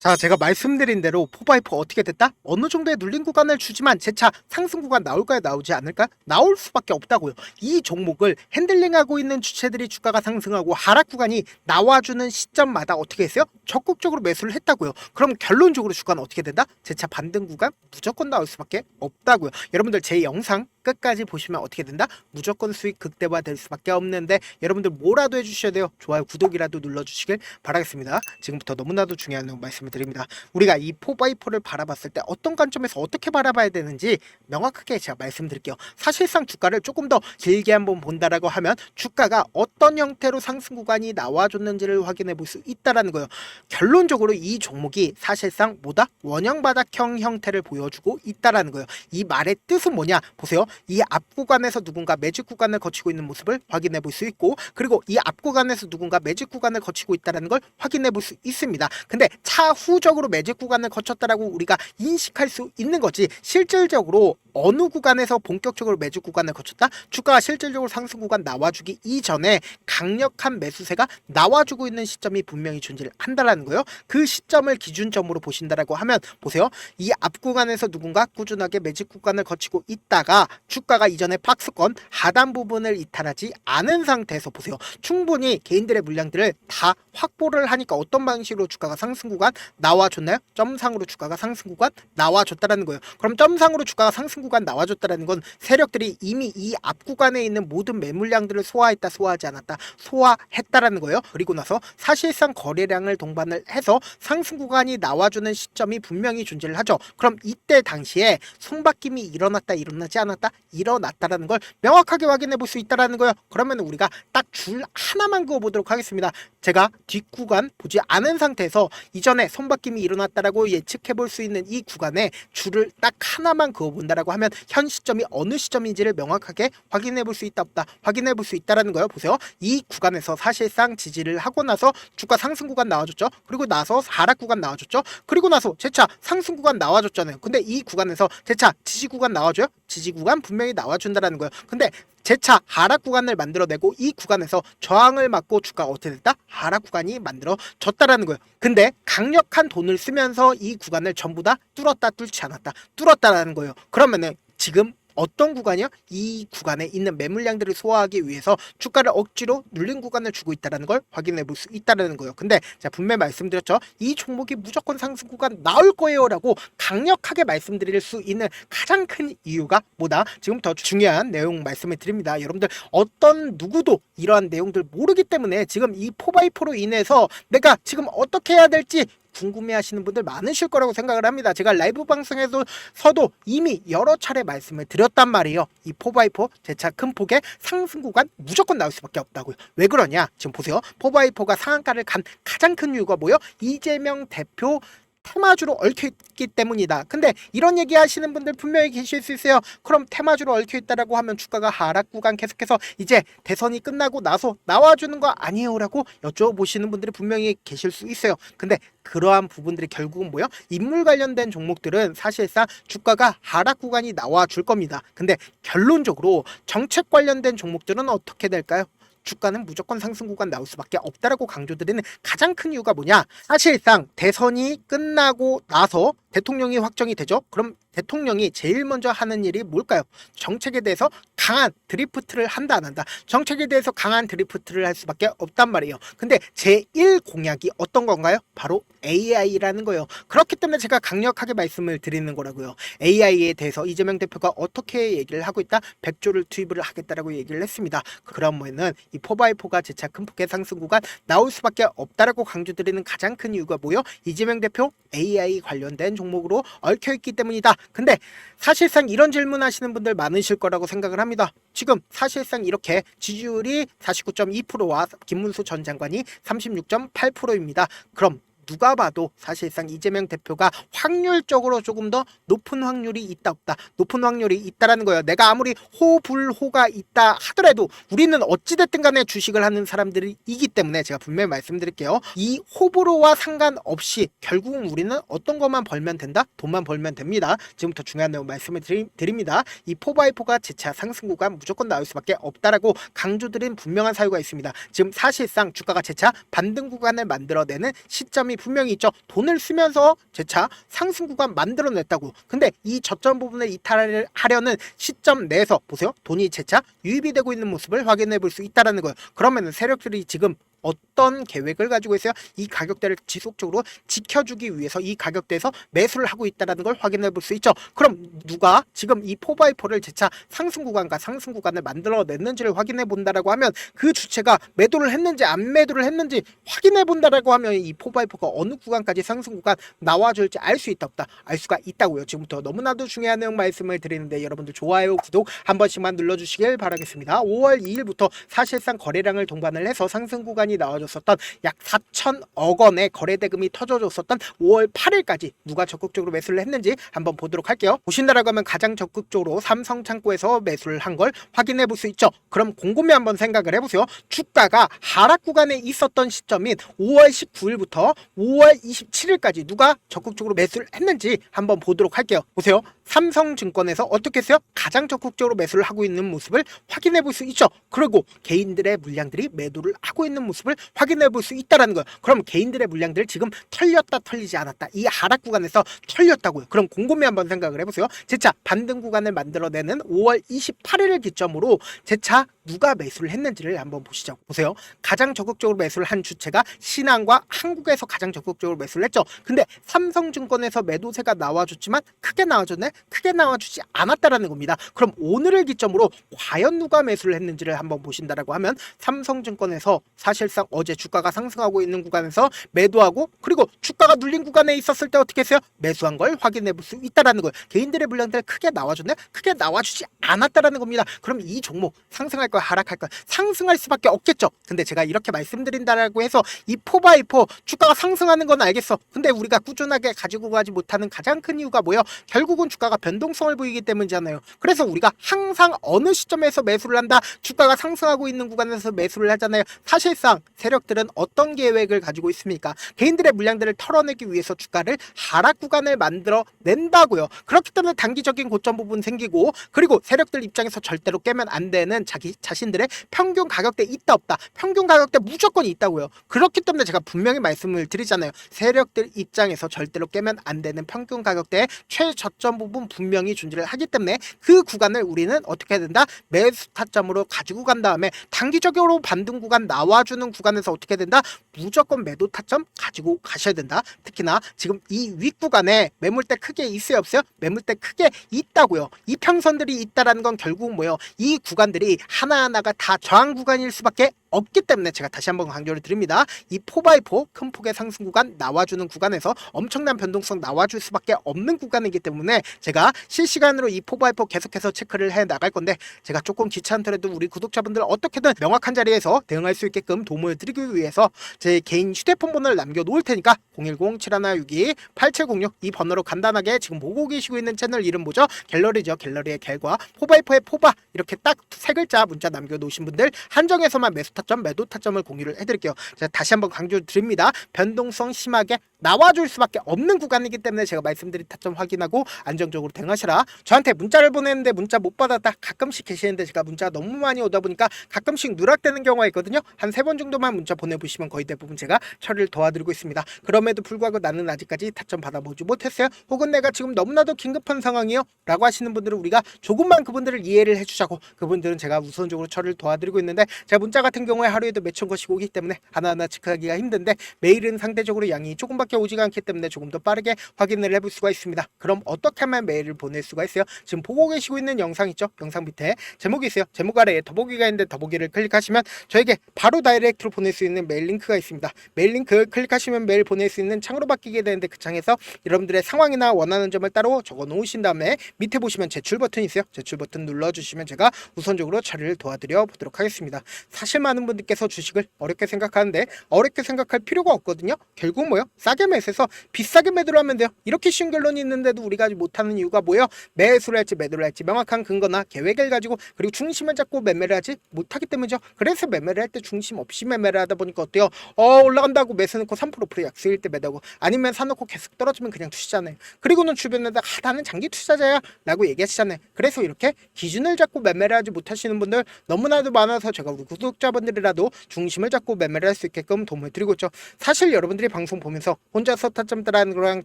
자, 제가 말씀드린 대로 포바이퍼 어떻게 됐다? 어느 정도의 눌린 구간을 주지만 재차 상승 구간 나올까요? 나오지 않을까? 나올 수밖에 없다고요. 이 종목을 핸들링하고 있는 주체들이 주가가 상승하고 하락 구간이 나와주는 시점마다 어떻게 했어요? 적극적으로 매수를 했다고요. 그럼 결론적으로 주가는 어떻게 된다? 재차 반등 구간 무조건 나올 수밖에 없다고요. 여러분들 제 영상 끝까지 보시면 어떻게 된다? 무조건 수익 극대화 될 수밖에 없는데 여러분들 뭐라도 해주셔야 돼요. 좋아요, 구독이라도 눌러주시길 바라겠습니다. 지금부터 너무나도 중요한 내용 말씀을 드립니다. 우리가 이 포바이퍼를 바라봤을 때 어떤 관점에서 어떻게 바라봐야 되는지 명확하게 제가 말씀드릴게요. 사실상 주가를 조금 더 길게 한번 본다라고 하면 주가가 어떤 형태로 상승 구간이 나와줬는지를 확인해 볼 수 있다라는 거예요. 결론적으로 이 종목이 사실상 뭐다? 원형 바닥형 형태를 보여주고 있다라는 거예요. 이 말의 뜻은 뭐냐? 보세요. 이 앞 구간에서 누군가 매직 구간을 거치고 있는 모습을 확인해 볼 수 있고, 그리고 이 앞 구간에서 누군가 매직 구간을 거치고 있다는 걸 확인해 볼 수 있습니다. 근데 차후적으로 매직 구간을 거쳤다라고 우리가 인식할 수 있는 거지, 실질적으로 어느 구간에서 본격적으로 매직 구간을 거쳤다? 주가가 실질적으로 상승 구간 나와주기 이전에 강력한 매수세가 나와주고 있는 시점이 분명히 존재를 한다라는 거예요. 그 시점을 기준점으로 보신다라고 하면 보세요. 이 앞 구간에서 누군가 꾸준하게 매직 구간을 거치고 있다가 주가가 이전에 박스권 하단 부분을 이탈하지 않은 상태에서 보세요. 충분히 개인들의 물량들을 다 확보를 하니까 어떤 방식으로 주가가 상승 구간 나와줬나요? 점상으로 주가가 상승 구간 나와줬다라는 거예요. 그럼 점상으로 주가가 상승 구간 나와줬다라는 건 세력들이 이미 이 앞 구간에 있는 모든 매물량들을 소화했다, 소화하지 않았다, 소화했다라는 거예요. 그리고 나서 사실상 거래량을 동반을 해서 상승 구간이 나와주는 시점이 분명히 존재를 하죠. 그럼 이때 당시에 손바뀜이 일어났다, 일어나지 않았다, 일어났다라는 걸 명확하게 확인해 볼 수 있다라는 거예요. 그러면 우리가 딱 줄 하나만 그어 보도록 하겠습니다. 제가 뒷구간 보지 않은 상태에서 이전에 손바뀜이 일어났다라고 예측해 볼 수 있는 이 구간에 줄을 딱 하나만 그어 본다라고 하면 현 시점이 어느 시점인지를 명확하게 확인해 볼 수 있다, 없다, 확인해 볼 수 있다라는 거예요. 보세요. 이 구간에서 사실상 지지를 하고 나서 주가 상승 구간 나와줬죠. 그리고 나서 하락 구간 나와줬죠. 그리고 나서 재차 상승 구간 나와줬잖아요. 근데 이 구간에서 재차 지지 구간 나와줘요? 지지 구간 분명히 나와준다라는 거예요. 근데 재차 하락 구간을 만들어내고 이 구간에서 저항을 맞고 주가가 어떻게 됐다? 하락 구간이 만들어졌다라는 거예요. 근데 강력한 돈을 쓰면서 이 구간을 전부 다 뚫었다, 뚫지 않았다, 뚫었다라는 거예요. 그러면은 지금 어떤 구간이요? 이 구간에 있는 매물량들을 소화하기 위해서 주가를 억지로 눌린 구간을 주고 있다는 걸 확인해 볼 수 있다는 거예요. 근데 제가 분명히 말씀드렸죠. 이 종목이 무조건 상승 구간 나올 거예요 라고 강력하게 말씀드릴 수 있는 가장 큰 이유가 뭐다? 지금부터 중요한 내용 말씀을 드립니다. 여러분들 어떤 누구도 이러한 내용들 모르기 때문에 지금 이 포바이포로 인해서 내가 지금 어떻게 해야 될지 궁금해 하시는 분들 많으실 거라고 생각을 합니다. 제가 라이브 방송에서도 이미 여러 차례 말씀을 드렸단 말이에요. 이 포바이포 재차 큰 폭의 상승 구간 무조건 나올 수밖에 없다고요. 왜 그러냐? 지금 보세요. 포바이포가 상한가를 간 가장 큰 이유가 뭐예요? 이재명 대표 테마주로 얽혀있기 때문이다. 근데 이런 얘기 하시는 분들 분명히 계실 수 있어요. 그럼 테마주로 얽혀있다라고 하면 주가가 하락 구간 계속해서 이제 대선이 끝나고 나서 나와주는 거 아니에요? 라고 여쭤보시는 분들이 분명히 계실 수 있어요. 근데 그러한 부분들이 결국은 뭐예요? 인물 관련된 종목들은 사실상 주가가 하락 구간이 나와줄 겁니다. 근데 결론적으로 정책 관련된 종목들은 어떻게 될까요? 주가는 무조건 상승 구간 나올 수밖에 없다라고 강조드리는 가장 큰 이유가 뭐냐? 사실상 대선이 끝나고 나서 대통령이 확정이 되죠. 그럼 대통령이 제일 먼저 하는 일이 뭘까요? 정책에 대해서 강한 드리프트를 한다, 안 한다? 정책에 대해서 강한 드리프트를 할 수밖에 없단 말이에요. 근데 제1 공약이 어떤 건가요? 바로 AI라는 거예요. 그렇기 때문에 제가 강력하게 말씀을 드리는 거라고요. AI에 대해서 이재명 대표가 어떻게 얘기를 하고 있다? 100조를 투입을 하겠다라고 얘기를 했습니다. 그러면은 이 포바이포가 재차 큰 폭의 상승 구간 나올 수밖에 없다라고 강조드리는 가장 큰 이유가 뭐예요? 이재명 대표 AI 관련된 종목으로 얽혀있기 때문이다. 근데 사실상 이런 질문 하시는 분들 많으실 거라고 생각을 합니다. 지금 사실상 이렇게 지지율이 49.2%와 김문수 전 장관이 36.8%입니다. 그럼 누가 봐도 사실상 이재명 대표가 확률적으로 조금 더 높은 확률이 있다, 없다, 높은 확률이 있다라는 거예요. 내가 아무리 호불호가 있다 하더라도 우리는 어찌됐든 간에 주식을 하는 사람들이기 때문에 제가 분명히 말씀드릴게요. 이 호불호와 상관없이 결국은 우리는 어떤 것만 벌면 된다? 돈만 벌면 됩니다. 지금부터 중요한 내용 말씀을 드립니다. 이 포바이포가 재차 상승 구간 무조건 나올 수밖에 없다라고 강조드린 분명한 사유가 있습니다. 지금 사실상 주가가 재차 반등 구간을 만들어내는 시점이 분명히 있죠. 돈을 쓰면서 재차 상승 구간 만들어냈다고. 근데 이 저점 부분을 이탈하려는 시점 내에서 보세요. 돈이 재차 유입이 되고 있는 모습을 확인해 볼 수 있다라는 거예요. 그러면 세력들이 지금 어떤 계획을 가지고 있어요? 이 가격대를 지속적으로 지켜주기 위해서 이 가격대에서 매수를 하고 있다는 걸 확인해 볼 수 있죠. 그럼 누가 지금 이 4x4를 재차 상승 구간과 상승 구간을 만들어냈는지를 확인해 본다라고 하면 그 주체가 매도를 했는지 안 매도를 했는지 확인해 본다라고 하면 이 4x4가 어느 구간까지 상승 구간 나와줄지 알 수 있다 없다 알 수가 있다고요. 지금부터 너무나도 중요한 내용 말씀을 드리는데 여러분들 좋아요 구독 한 번씩만 눌러주시길 바라겠습니다. 5월 2일부터 사실상 거래량을 동반을 해서 상승 구간이 나와줬었던 약 4천억 원의 거래 대금이 터져줬었던 5월 8일까지 누가 적극적으로 매수를 했는지 한번 보도록 할게요. 보신다라고 하면 가장 적극적으로 삼성창고에서 매수를 한 걸 확인해 볼 수 있죠. 그럼 곰곰이 한번 생각을 해보세요. 주가가 하락 구간에 있었던 시점인 5월 19일부터 5월 27일까지 누가 적극적으로 매수를 했는지 한번 보도록 할게요. 보세요. 삼성증권에서 어떻게 했어요? 가장 적극적으로 매수를 하고 있는 모습을 확인해 볼 수 있죠. 그리고 개인들의 물량들이 매도를 하고 있는 모습을 확인해 볼 수 있다는 거예요. 그럼 개인들의 물량들 지금 털렸다 털리지 않았다. 이 하락 구간에서 털렸다고요. 그럼 곰곰이 한번 생각을 해보세요. 재차 반등 구간을 만들어내는 5월 28일을 기점으로 재차 누가 매수를 했는지를 한번 보시죠. 보세요. 가장 적극적으로 매수를 한 주체가 신한과 한국에서 가장 적극적으로 매수를 했죠. 근데 삼성증권에서 매도세가 나와줬지만 크게 나와줬네? 크게 나와주지 않았다라는 겁니다. 그럼 오늘을 기점으로 과연 누가 매수를 했는지를 한번 보신다라고 하면 삼성증권에서 사실상 어제 주가가 상승하고 있는 구간에서 매도하고 그리고 주가가 눌린 구간에 있었을 때 어떻게 했어요? 매수한 걸 확인해 볼 수 있다라는 거예요. 개인들의 물량들 크게 나와줬네? 크게 나와주지 않았다라는 겁니다. 그럼 이 종목 상승할 거야 하락할 거야? 상승할 수밖에 없겠죠. 근데 제가 이렇게 말씀드린다라고 해서 이 4x4 주가가 상승하는 건 알겠어. 근데 우리가 꾸준하게 가지고 가지 못하는 가장 큰 이유가 뭐예요? 결국은 주가가 변동성을 보이기 때문이잖아요. 그래서 우리가 항상 어느 시점에서 매수를 한다? 주가가 상승하고 있는 구간에서 매수를 하잖아요. 사실상 세력들은 어떤 계획을 가지고 있습니까? 개인들의 물량들을 털어내기 위해서 주가를 하락 구간을 만들어 낸다고요. 그렇기 때문에 단기적인 고점 부분 생기고 그리고 세력들 입장에서 절대로 깨면 안 되는 자기 자신들의 평균 가격대 있다 없다. 평균 가격대 무조건 있다고요. 그렇기 때문에 제가 분명히 말씀을 드리잖아요. 세력들 입장에서 절대로 깨면 안 되는 평균 가격대의 최저점 부분 분명히 존재를 하기 때문에 그 구간을 우리는 어떻게 해야 된다? 매수 타점으로 가지고 간 다음에 단기적으로 반등 구간 나와주는 구간에서 어떻게 된다? 무조건 매도 타점 가지고 가셔야 된다. 특히나 지금 이 윗구간에 매물대 크게 있어요 없어요? 매물대 크게 있다고요. 이평선들이 있다라는 건 결국 뭐예요? 이 구간들이 하나하나가 다 저항 구간일 수밖에 없기 때문에 제가 다시 한번 강조를 드립니다. 이 4x4 큰 폭의 상승 구간 나와주는 구간에서 엄청난 변동성 나와줄 수밖에 없는 구간이기 때문에 제가 실시간으로 이 4x4 계속해서 체크를 해 나갈 건데 제가 조금 귀찮더라도 우리 구독자분들 어떻게든 명확한 자리에서 대응할 수 있게끔 도움을 드리기 위해서 제 개인 휴대폰 번호를 남겨놓을 테니까 010-7162-8706 이 번호로 간단하게 지금 보고 계시고 있는 채널 이름 뭐죠? 갤러리죠. 갤러리의 갤과 4x4의 포바 이렇게 딱 세 글자 문자 남겨놓으신 분들 한정해서만 매수 타점, 매도 타점을 공유를 해드릴게요. 제가 다시 한번 강조 드립니다. 변동성 심하게 나와줄 수밖에 없는 구간이기 때문에 제가 말씀드린 타점 확인하고 안정적으로 대응하시라. 저한테 문자를 보냈는데 문자 못 받았다 가끔씩 계시는데 제가 문자가 너무 많이 오다 보니까 가끔씩 누락되는 경우가 있거든요. 한 3번 정도만 문자 보내보시면 거의 대부분 제가 처리를 도와드리고 있습니다. 그럼에도 불구하고 나는 아직까지 타점 받아보지 못했어요. 혹은 내가 지금 너무나도 긴급한 상황이요 라고 하시는 분들은 우리가 조금만 그분들을 이해를 해주자고 그분들은 제가 우선적으로 처리를 도와드리고 있는데 제가 문자 같은 경우에 하루에도 몇천 건씩 오기 때문에 하나하나 체크하기가 힘든데 메일은 상대적으로 양이 조금밖에 오지가 않기 때문에 조금 더 빠르게 확인을 해볼 수가 있습니다. 그럼 어떻게 하면 메일을 보낼 수가 있어요? 지금 보고 계시고 있는 영상 있죠? 영상 밑에 제목이 있어요. 제목 아래에 더보기가 있는데 더보기를 클릭하시면 저에게 바로 다이렉트로 보낼 수 있는 메일 링크가 있습니다. 메일 링크 클릭하시면 메일 보낼 수 있는 창으로 바뀌게 되는데 그 창에서 여러분들의 상황이나 원하는 점을 따로 적어 놓으신 다음에 밑에 보시면 제출 버튼이 있어요. 제출 버튼 눌러주시면 제가 우선적으로 처리를 도와드려 보도록 하겠습니다. 사실 많은 분들께서 주식을 어렵게 생각하는데 어렵게 생각할 필요가 없거든요. 결국 뭐요? 싸게 매수해서 비싸게 매도를 하면 돼요. 이렇게 쉬운 결론이 있는데도 우리가 못하는 이유가 뭐예요? 매수를 할지 매도를 할지 명확한 근거나 계획을 가지고 그리고 중심을 잡고 매매를 하지 못하기 때문이죠. 그래서 매매를 할 때 중심 없이 매매를 하다 보니까 어때요? 올라간다고 매수 넣고 3% 약수일 때 매도하고 아니면 사놓고 계속 떨어지면 그냥 투시잖아요. 그리고는 주변에다 나는 장기 투자자야 라고 얘기하시잖아요. 그래서 이렇게 기준을 잡고 매매를 하지 못하시는 분들 너무나도 많아서 제가 우리 구독자분들이라도 중심을 잡고 매매를 할 수 있게끔 도움을 드리고 있죠. 사실 여러분들이 방송 보면서 혼자서 타점 따라하는 거랑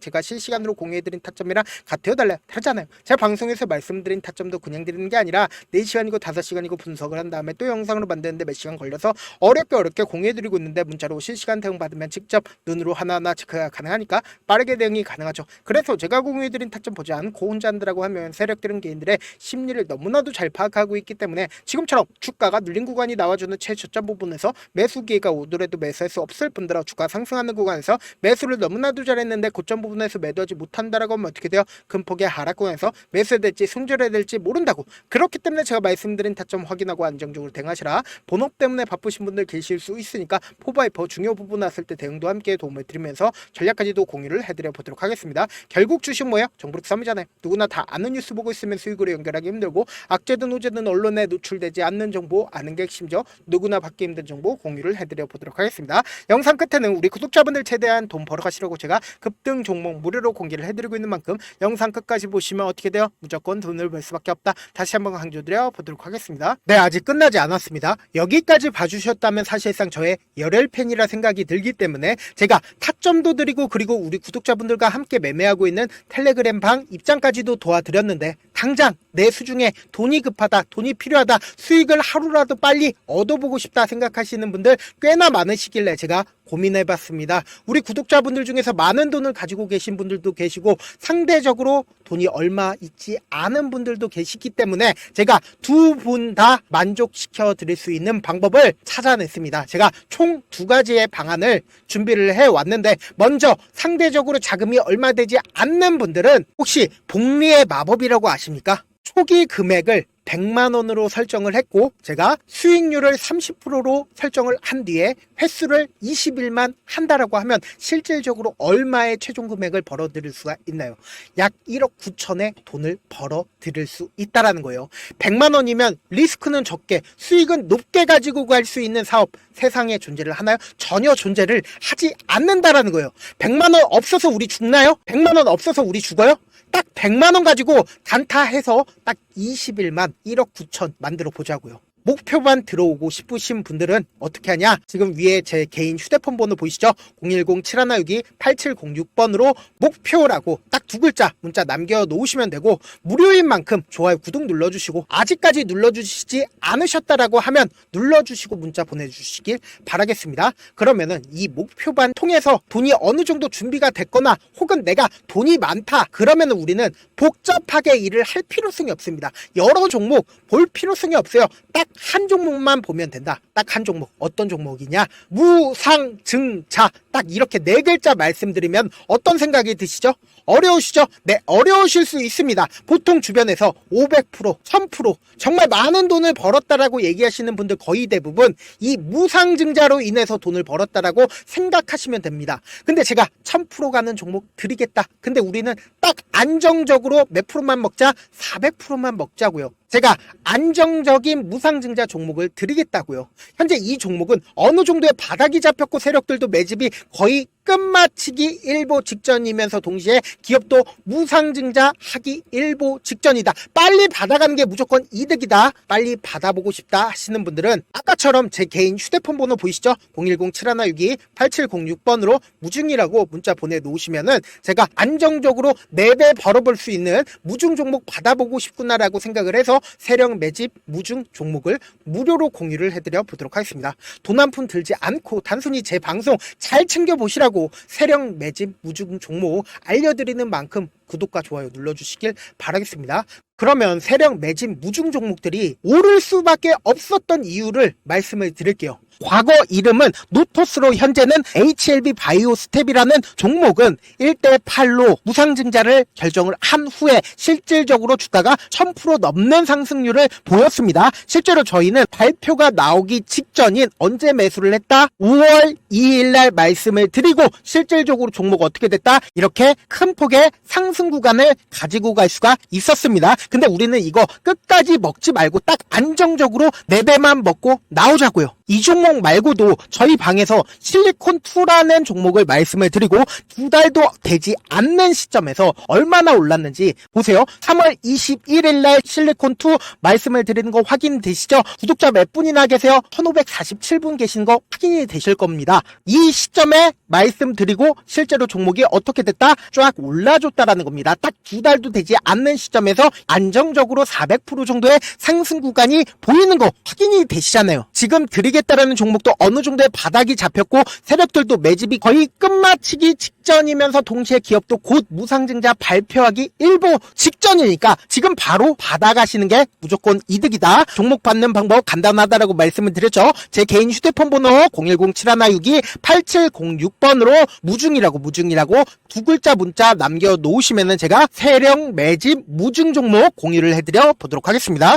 제가 실시간으로 공유해드린 타점이랑 같아요, 달라요? 다르잖아요. 제가 방송에서 말씀드린 타점도 그냥 드리는 게 아니라 4시간이고 5시간이고 분석을 한 다음에 또 영상으로 만드는데 몇 시간 걸려서 어렵게 공유해드리고 있는데, 문자로 실시간 대응 받으면 직접 눈으로 하나하나 체크가 가능하니까 빠르게 대응이 가능하죠. 그래서 제가 공유해드린 타점 보지 않고 혼자 한다라고 하면 세력들은 개인들의 심리를 너무나도 잘 파악하고 있기 때문에 지금처럼 주가가 눌린 구간이 나와주는 최저점 부분에서 매수 기회가 오더라도 매수할 수 없을 뿐더러 주가 상승하는 구간에서 매수를 너무나도 잘했는데 고점 부분에서 매도하지 못한다라고 하면 어떻게 돼요? 큰 폭의 하락구간에서 매수해야 될지 손절해야 될지 모른다고. 그렇기 때문에 제가 말씀드린 타점 확인하고 안정적으로 대응하시라. 본업 때문에 바쁘신 분들 계실 수 있으니까 포바이퍼 중요 부분 왔을 때 대응도 함께 도움을 드리면서 전략까지도 공유를 해드려 보도록 하겠습니다. 결국 주식 뭐예요? 정보력 싸움이잖아요. 누구나 다 아는 뉴스 보고 있으면 수익으로 연결하기 힘들고, 악재든 호재든 언론에 노출되지 않는 정보 아는 게 핵심이죠. 누구나 받기 힘든 정보 공유를 해드려 보도록 하겠습니다. 영상 끝에는 우리 구독자분들 최대한 돈 벌어가시라고 제가 급등 종목 무료로 공개를 해드리고 있는 만큼 영상 끝까지 보시면 어떻게 돼요? 무조건 돈을 벌 수밖에 없다. 다시 한번 강조드려 보도록 하겠습니다. 네, 아직 끝나지 않았습니다. 여기까지 봐주셨다면 사실상 저의 열혈 팬이라 생각이 들기 때문에 제가 타점도 드리고, 그리고 우리 구독자분들과 함께 매매하고 있는 텔레그램 방 입장까지도 도와드렸는데, 당장 내 수중에 돈이 급하다, 돈이 필요하다, 수익을 하루라도 빨리 얻어보고 싶다 생각하시는 분들 꽤나 많으시길래 제가 고민해봤습니다. 우리 구독자분들 중에서 많은 돈을 가지고 계신 분들도 계시고, 상대적으로 돈이 얼마 있지 않은 분들도 계시기 때문에 제가 두 분 다 만족시켜 드릴 수 있는 방법을 찾아냈습니다. 제가 총 2가지의 방안을 준비를 해왔는데, 먼저 상대적으로 자금이 얼마 되지 않는 분들은 혹시 복리의 마법이라고 아십니까? 초기 금액을 100만원으로 설정을 했고, 제가 수익률을 30%로 설정을 한 뒤에 횟수를 20일만 한다라고 하면 실질적으로 얼마의 최종 금액을 벌어 드릴 수가 있나요? 약 1억 9천의 돈을 벌어 드릴 수 있다라는 거예요. 100만원이면 리스크는 적게 수익은 높게 가지고 갈 수 있는 사업, 세상에 존재를 하나요? 전혀 존재를 하지 않는다라는 거예요. 100만원 없어서 우리 죽나요? 100만원 없어서 우리 죽어요? 딱 100만원 가지고 단타해서 딱 20일만 1억 9천 만들어 보자고요. 목표만 들어오고 싶으신 분들은 어떻게 하냐? 지금 위에 제 개인 휴대폰 번호 보이시죠? 010-7162-8706번으로 목표라고 딱 2글자 문자 남겨놓으시면 되고, 무료인 만큼 좋아요, 구독 눌러주시고, 아직까지 눌러주시지 않으셨다라고 하면 눌러주시고 문자 보내주시길 바라겠습니다. 그러면은 이 목표반 통해서 돈이 어느 정도 준비가 됐거나, 혹은 내가 돈이 많다 그러면 우리는 복잡하게 일을 할 필요성이 없습니다. 여러 종목 볼 필요성이 없어요. 딱 한 종목만 보면 된다. 딱 한 종목. 어떤 종목이냐? 무상증자. 딱 이렇게 4글자 말씀드리면 어떤 생각이 드시죠? 어려우시죠? 네, 어려우실 수 있습니다. 보통 주변에서 500%, 1000% 정말 많은 돈을 벌었다라고 얘기하시는 분들 거의 대부분 이 무상증자로 인해서 돈을 벌었다라고 생각하시면 됩니다. 근데 제가 1000% 가는 종목 드리겠다. 근데 우리는 딱 안정적으로 몇 프로만 먹자? 400%만 먹자고요. 제가 안정적인 무상증자 종목을 드리겠다고요. 현재 이 종목은 어느 정도의 바닥이 잡혔고 세력들도 매집이 거의 끝마치기 일보 직전이면서 동시에 기업도 무상증자 하기 일보 직전이다. 빨리 받아가는 게 무조건 이득이다. 빨리 받아보고 싶다 하시는 분들은 아까처럼 제 개인 휴대폰 번호 보이시죠? 010-7162-8706번으로 무중이라고 문자 보내놓으시면은 제가 안정적으로 4배 벌어볼 수 있는 무중 종목 받아보고 싶구나라고 생각을 해서 세력 매집 무중 종목을 무료로 공유를 해드려 보도록 하겠습니다. 돈 한 푼 들지 않고 단순히 제 방송 잘 챙겨보시라고 세력 매집 무중 종목 알려드리는 만큼 구독과 좋아요 눌러주시길 바라겠습니다. 그러면 세력 매집 무중 종목들이 오를 수밖에 없었던 이유를 말씀을 드릴게요. 과거 이름은 노토스로 현재는 HLB 바이오스텝이라는 종목은 1대8로 무상증자를 결정을 한 후에 실질적으로 주가가 1000% 넘는 상승률을 보였습니다. 실제로 저희는 발표가 나오기 직전인 언제 매수를 했다? 5월 2일날 말씀을 드리고 실질적으로 종목 어떻게 됐다? 이렇게 큰 폭의 상승 구간을 가지고 갈 수가 있었습니다. 근데 우리는 이거 끝까지 먹지 말고 딱 안정적으로 4배만 먹고 나오자고요. 이 종목 말고도 저희 방에서 실리콘2라는 종목을 말씀을 드리고 2달도 되지 않는 시점에서 얼마나 올랐는지 보세요. 3월 21일 날 실리콘2 말씀을 드리는 거 확인되시죠? 구독자 몇 분이나 계세요? 1547분 계신 거 확인이 되실 겁니다. 이 시점에 말씀드리고 실제로 종목이 어떻게 됐다? 쫙 올라줬다라는 겁니다. 딱 2달도 되지 않는 시점에서 안정적으로 400% 정도의 상승 구간이 보이는 거 확인이 되시잖아요. 지금 드리겠다라는 종목도 어느 정도의 바닥이 잡혔고 세력들도 매집이 거의 끝마치기 직전이면서 동시에 기업도 곧 무상증자 발표하기 일보 직전이니까 지금 바로 받아가시는 게 무조건 이득이다. 종목 받는 방법 간단하다라고 말씀을 드렸죠. 제 개인 휴대폰 번호 010-7162-8706번으로 무중이라고 두 글자 문자 남겨놓으시면은 제가 세력 매집 무중 종목 공유를 해드려 보도록 하겠습니다.